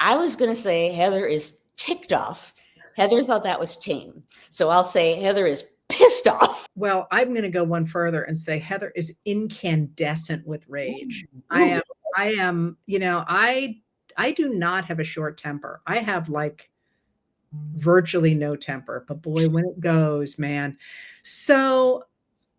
I was going to say Heather is ticked off. Heather thought that was tame. So I'll say Heather is pissed off. Well, I'm going to go one further and say Heather is incandescent with rage. Ooh. I am, I do not have a short temper. I have like virtually no temper, but boy, when it goes, man. So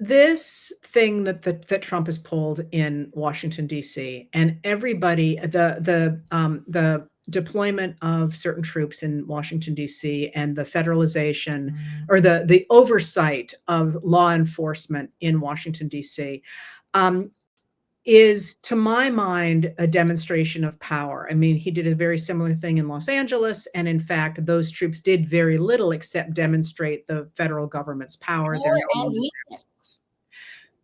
this thing that Trump has pulled in Washington D.C. and everybody, the deployment of certain troops in Washington D.C. and the federalization or the oversight of law enforcement in Washington D.C. Is, to my mind, a demonstration of power. I mean, he did a very similar thing in Los Angeles. And in fact, those troops did very little except demonstrate the federal government's power. Power and weakness.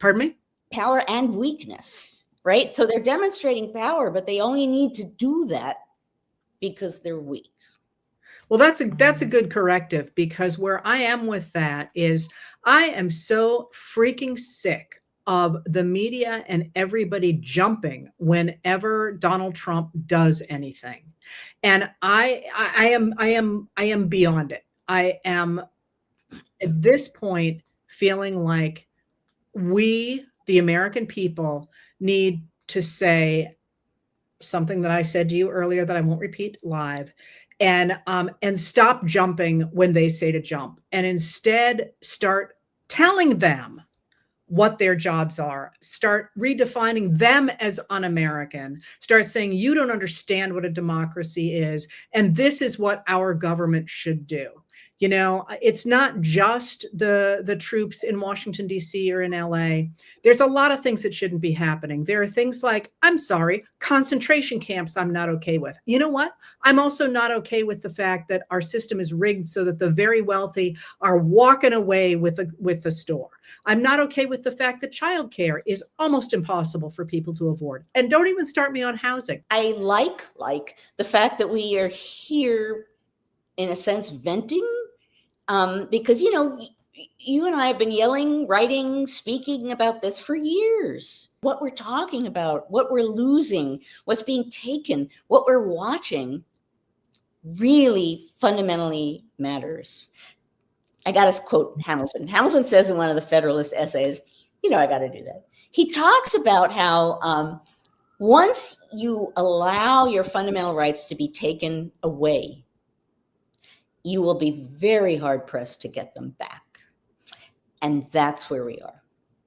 Pardon me? Power and weakness, right? So they're demonstrating power, but they only need to do that because they're weak. Well, that's a good corrective, because where I am with that is I am so freaking sick of the media and everybody jumping whenever Donald Trump does anything. And I am beyond it. I am at this point feeling like we, the American people, need to say something that I said to you earlier that I won't repeat live, and stop jumping when they say to jump, and instead start telling them what their jobs are, start redefining them as un-American, start saying, you don't understand what a democracy is, and this is what our government should do. You know, it's not just the troops in Washington, D.C. or in L.A. There's a lot of things that shouldn't be happening. There are things like, I'm sorry, concentration camps I'm not okay with. You know what? I'm also not okay with the fact that our system is rigged so that the very wealthy are walking away with the store. I'm not okay with the fact that childcare is almost impossible for people to afford. And don't even start me on housing. I like the fact that we are here, in a sense, venting. Because, you and I have been yelling, writing, speaking about this for years. What we're talking about, what we're losing, what's being taken, what we're watching really fundamentally matters. I got to quote Hamilton. Hamilton says in one of the Federalist essays, I got to do that. He talks about how once you allow your fundamental rights to be taken away, you will be very hard pressed to get them back. And that's where we are.